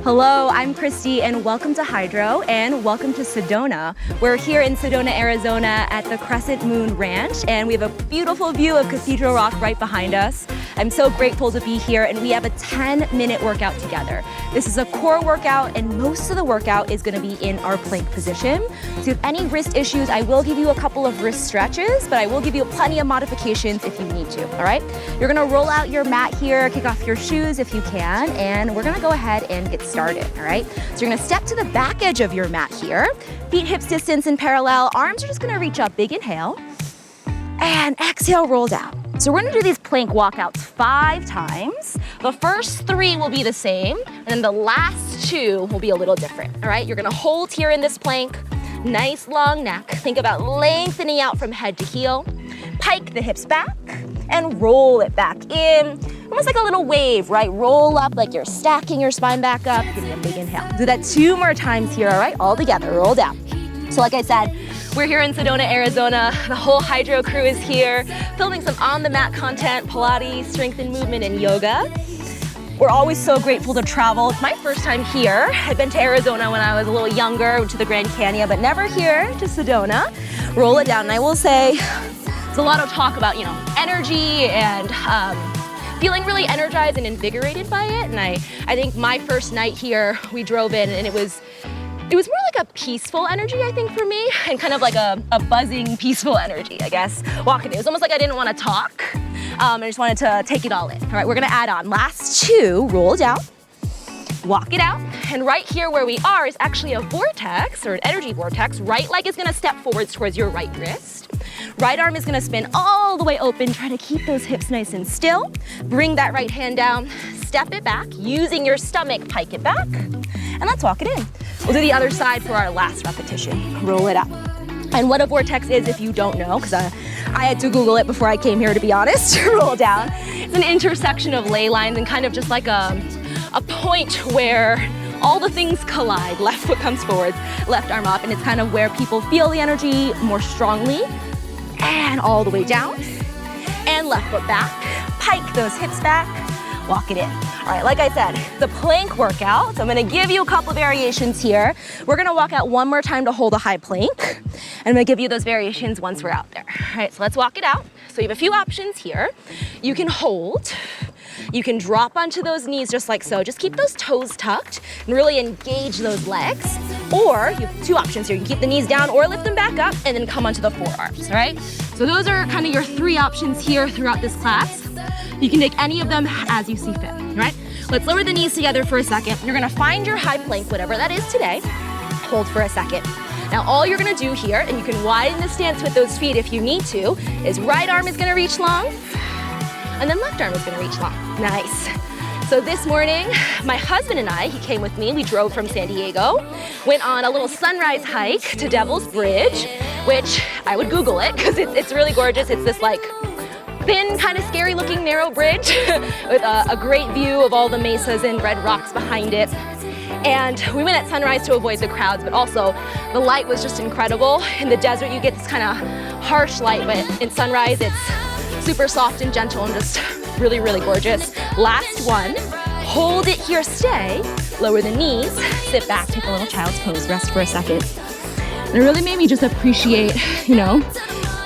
Hello, I'm Christy and welcome to Hydrow and welcome to Sedona. We're here in Sedona, Arizona at the Crescent Moon Ranch and we have a beautiful view of Cathedral Rock right behind us. I'm so grateful to be here and we have a 10-minute workout together. This is a core workout and most of the workout is going to be in our plank position. So if you have any wrist issues, I will give you a couple of wrist stretches, but I will give you plenty of modifications if you need to, all right? You're going to roll out your mat here, kick off your shoes if you can, and we're going to go ahead and get started, all right? So you're going to step to the back edge of your mat here, feet hips distance in parallel, arms are just going to reach up, big inhale, and exhale, roll down. So we're gonna do these plank walkouts 5 times. The first 3 will be the same, and then the last 2 will be a little different, all right? You're gonna hold here in this plank, nice long neck. Think about lengthening out from head to heel. Pike the hips back, and roll it back in. Almost like a little wave, right? Roll up like you're stacking your spine back up. Give me a big inhale. Do that 2 more times here, all right? All together, roll down. So like I said, we're here in Sedona, Arizona. The whole Hydrow crew is here, filming some on-the-mat content, Pilates, strength and movement, and yoga. We're always so grateful to travel. It's my first time here. I've been to Arizona when I was a little younger, went to the Grand Canyon, but never here to Sedona. Roll it down, and I will say, there's a lot of talk about, energy and feeling really energized and invigorated by it. And I think my first night here, we drove in, and it was more like a peaceful energy, I think, for me, and kind of like a buzzing, peaceful energy, I guess, walking in. It was almost like I didn't want to talk. I just wanted to take it all in. All right, we're gonna add on. Last 2, roll down, walk it out, and right here where we are is actually a vortex, or an energy vortex. Right leg is gonna step forwards towards your right wrist. Right arm is gonna spin all the way open. Try to keep those hips nice and still. Bring that right hand down, step it back, using your stomach, pike it back, and let's walk it in. We'll do the other side for our last repetition. Roll it up. And what a vortex is, if you don't know, because I had to Google it before I came here, to be honest. Roll down. It's an intersection of ley lines and kind of just like a point where all the things collide. Left foot comes forward, left arm up, and it's kind of where people feel the energy more strongly. And all the way down. And left foot back. Pike those hips back. Walk it in. All right, like I said, the plank workout. So I'm gonna give you a couple of variations here. We're gonna walk out one more time to hold a high plank. And I'm gonna give you those variations once we're out there. All right, so let's walk it out. So you have a few options here. You can hold. You can drop onto those knees just like so. Just keep those toes tucked and really engage those legs. Or you have 2 options here. You can keep the knees down or lift them back up and then come onto the forearms, all right? So those are kind of your 3 options here throughout this class. You can take any of them as you see fit, all right? Let's lower the knees together for a second. You're gonna find your high plank, whatever that is today. Hold for a second. Now all you're gonna do here, and you can widen the stance with those feet if you need to, is right arm is gonna reach long, and then left arm is gonna reach long. Nice. So this morning, my husband and I, he came with me, we drove from San Diego, went on a little sunrise hike to Devil's Bridge, which I would Google it, because it's really gorgeous. It's this like thin, kind of scary looking narrow bridge with a great view of all the mesas and red rocks behind it. And we went at sunrise to avoid the crowds, but also the light was just incredible. In the desert, you get this kind of harsh light, but in sunrise, it's super soft and gentle and just really, really gorgeous. Last one, hold it here, stay, lower the knees, sit back, take a little child's pose, rest for a second. And it really made me just appreciate,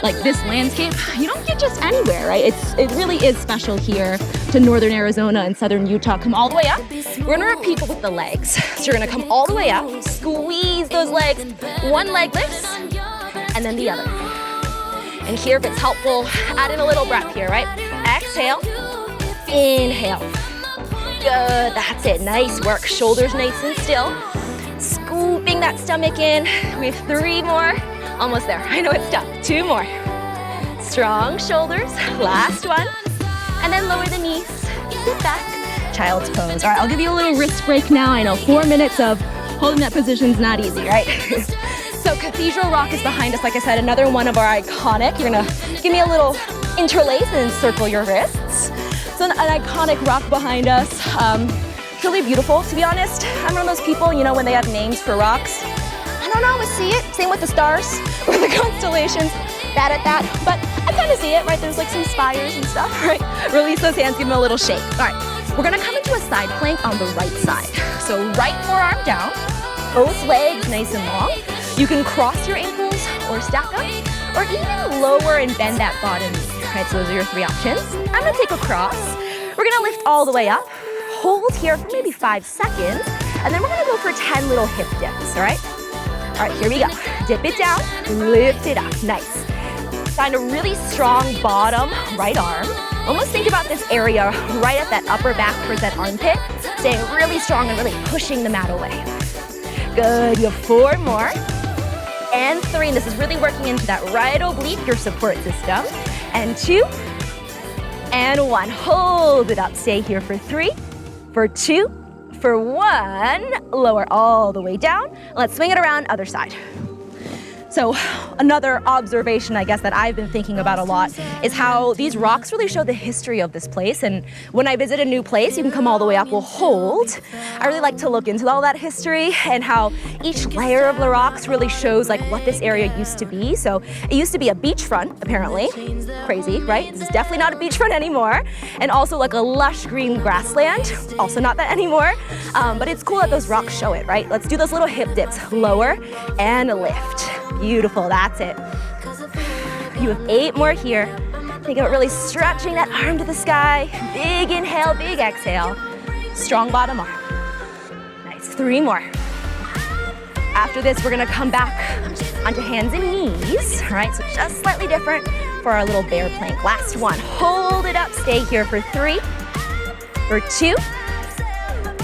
like this landscape, you don't get just anywhere, right? It really is special here to northern Arizona and southern Utah. Come all the way up. We're gonna repeat with the legs. So you're gonna come all the way up, squeeze those legs. One leg lifts, and then the other. And here, if it's helpful, add in a little breath here, right? Exhale, inhale. Good, that's it, nice work. Shoulders nice and still. Scooping that stomach in. We have 3 more. Almost there. I know it's tough. 2 more. Strong shoulders. Last one. And then lower the knees. Sit back. Child's pose. All right, I'll give you a little wrist break now. I know 4 minutes of holding that position is not easy, right? So Cathedral Rock is behind us. Like I said, another one of our iconic. You're gonna give me a little interlace and circle your wrists. So an iconic rock behind us. It's really beautiful, to be honest. I'm one of those people, when they have names for rocks, I don't always see it. Same with the stars, with the constellations, bad at that. But I kind of see it, right? There's like some spires and stuff, right? Release those hands, give them a little shake. All right, We're gonna come into a side plank on the right side. So right forearm down, both legs nice and long. You can cross your ankles or stack them, or even lower and bend that bottom knee. Right, so those are your 3 options. I'm gonna take a cross. We're gonna lift all the way up, hold here for maybe 5 seconds, and then we're gonna go for 10 little hip dips, all right? All right, here we go. Dip it down, lift it up, nice. Find a really strong bottom right arm. Almost think about this area right at that upper back towards that armpit. Staying really strong and really pushing the mat away. Good, you have 4 more. And 3, and this is really working into that right oblique, your support system. And 2, and 1. Hold it up, stay here for 3, for 2, for 1. Lower all the way down. Let's swing it around, other side. So another observation, I guess, that I've been thinking about a lot is how these rocks really show the history of this place. And when I visit a new place, you can come all the way up, we'll hold. I really like to look into all that history and how each layer of the rocks really shows like what this area used to be. So it used to be a beachfront, apparently. Crazy, right? This is definitely not a beachfront anymore. And also like a lush green grassland, also not that anymore. But it's cool that those rocks show it, right? Let's do those little hip dips, lower and lift. Beautiful, that's it. You have 8 more here. Think about really stretching that arm to the sky. Big inhale, big exhale. Strong bottom arm. Nice, 3 more. After this, we're gonna come back onto hands and knees. All right, so just slightly different for our little bear plank. Last one, hold it up, stay here for 3, for 2,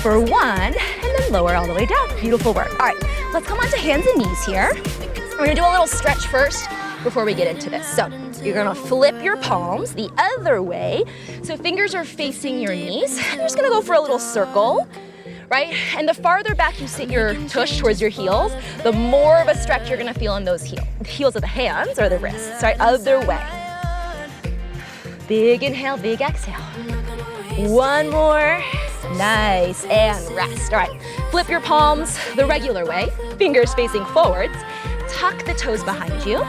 for 1, and then lower all the way down. Beautiful work. All right, let's come onto hands and knees here. We're gonna do a little stretch first before we get into this. So you're gonna flip your palms the other way. So fingers are facing your knees. You're just gonna go for a little circle, right? And the farther back you sit your tush towards your heels, the more of a stretch you're gonna feel in those heels of the hands or the wrists, right? Other way. Big inhale, big exhale. 1 more. Nice, and rest. All right, flip your palms the regular way, fingers facing forwards. Tuck the toes behind you,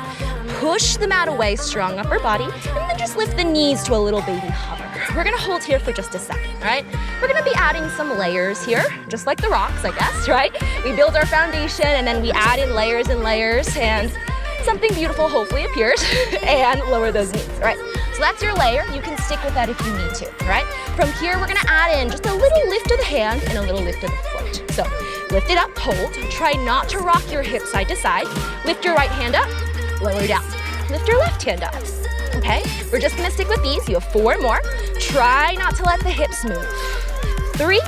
push the mat away, strong upper body, and then just lift the knees to a little baby hover. We're gonna hold here for just a second, all right? We're gonna be adding some layers here, just like the rocks, I guess, right? We build our foundation and then we add in layers and layers, and something beautiful hopefully appears, and lower those knees, all right? So that's your layer. You can stick with that if you need to, all right? From here, we're gonna add in just a little lift of the hand and a little lift of the foot. So lift it up, hold. Try not to rock your hip side to side. Lift your right hand up, lower down. Lift your left hand up, okay? We're just gonna stick with these. You have 4 more. Try not to let the hips move. 3,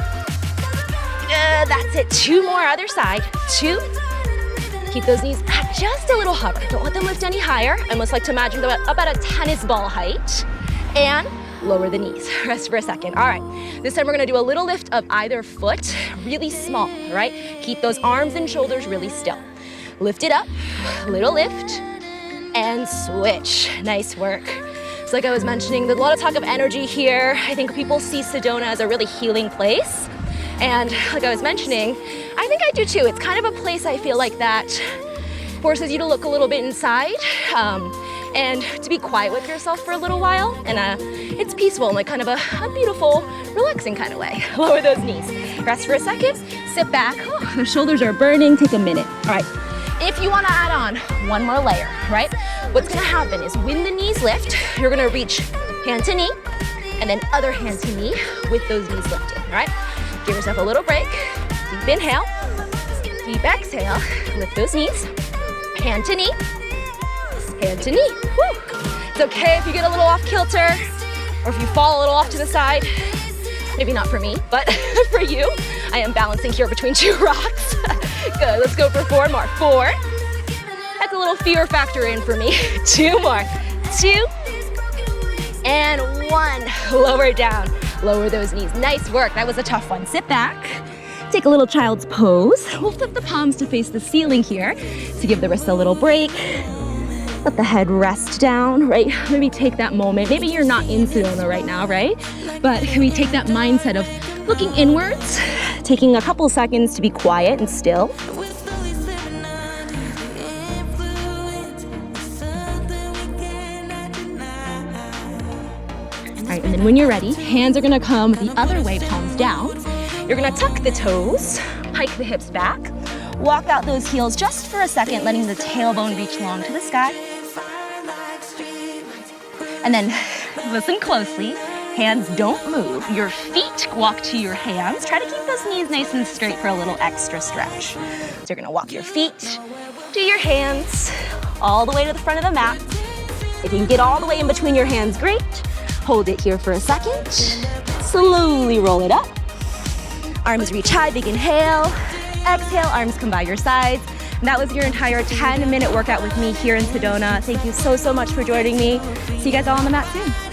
that's it. 2 more, other side. 2, keep those knees at just a little hover. Don't let them lift any higher. I almost like to imagine them about a tennis ball height. And lower the knees. Rest for a second. All right, this time we're gonna do a little lift of either foot, really small, all right? Keep those arms and shoulders really still. Lift it up, little lift, and switch. Nice work. So like I was mentioning, there's a lot of talk of energy here. I think people see Sedona as a really healing place. And like I was mentioning, I think I do too. It's kind of a place I feel like that forces you to look a little bit inside and to be quiet with yourself for a little while. And it's peaceful in like kind of a beautiful, relaxing kind of way. Lower those knees. Rest for a second, sit back. Oh, the shoulders are burning, take a minute. All right, if you wanna add on 1 more layer, right? What's gonna happen is when the knees lift, you're gonna reach hand to knee and then other hand to knee with those knees lifted, all right? Give yourself a little break. Deep inhale, deep exhale. Lift those knees, hand to knee, hand to knee. Woo. It's okay if you get a little off kilter or if you fall a little off to the side. Maybe not for me, but for you. I am balancing here between 2 rocks. Good, let's go for 4 more. 4, that's a little fear factor in for me. 2 more, 2, and 1. Lower down, lower those knees. Nice work, that was a tough one. Sit back, take a little child's pose. We'll flip the palms to face the ceiling here to give the wrist a little break. Let the head rest down, right? Maybe take that moment. Maybe you're not in Sedona right now, right? But can we take that mindset of looking inwards, taking a couple seconds to be quiet and still. All right, and then when you're ready, hands are gonna come the other way, palms down. You're gonna tuck the toes, hike the hips back, walk out those heels just for a second, letting the tailbone reach long to the sky. And then listen closely. Hands don't move. Your feet walk to your hands. Try to keep those knees nice and straight for a little extra stretch. So you're gonna walk your feet to your hands, all the way to the front of the mat. If you can get all the way in between your hands, great. Hold it here for a second. Slowly roll it up. Arms reach high, big inhale. Exhale, arms come by your sides. And that was your entire 10-minute workout with me here in Sedona. Thank you so much for joining me. See you guys all on the mat soon.